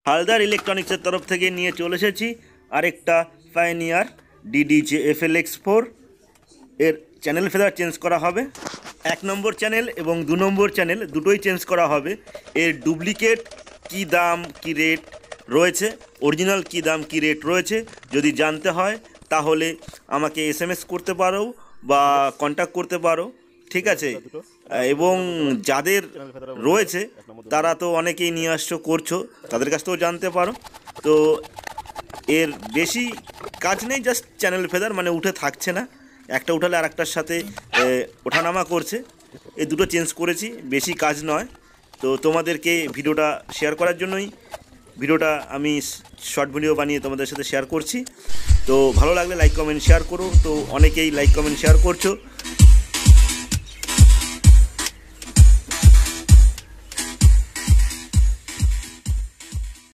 হালদার ইলেকট্রনিক্সের তরফ থেকে নিয়ে চলে এসেছি আরেকটা পাইনিয়ার DDJ FLX4 এর চ্যানেল ফেদার চেঞ্জ করা হবে। 1 নম্বর চ্যানেল এবং 2 নম্বর চ্যানেল দুটোই চেঞ্জ করা হবে। এর ডুপ্লিকেট কী দাম কী রেট রয়েছে, অরিজিনাল কী দাম কী রেট রয়েছে যদি জানতে হয় তাহলে আমাকে SMS করতে পারো বা কন্ট্যাক্ট করতে পারো, ঠিক আছে। এবং যাদের রয়েছে তারা তো অনেকেই নিয়ে আসছো করছো, তাদের কাছ থেকেও জানতে পারো। তো এর বেশি কাজ নেই, জাস্ট চ্যানেল ফেদার মানে উঠে থাকছে না, একটা উঠালে আর একটার সাথে ওঠানামা করছে। এই দুটো চেঞ্জ করেছি, বেশি কাজ নয়। তো তোমাদেরকে ভিডিওটা শেয়ার করার জন্যই ভিডিওটা আমি শর্ট ভিডিও বানিয়ে তোমাদের সাথে শেয়ার করছি। তো ভালো লাগলে লাইক কমেন্ট শেয়ার করো। তো অনেকেই লাইক কমেন্ট শেয়ার করছো,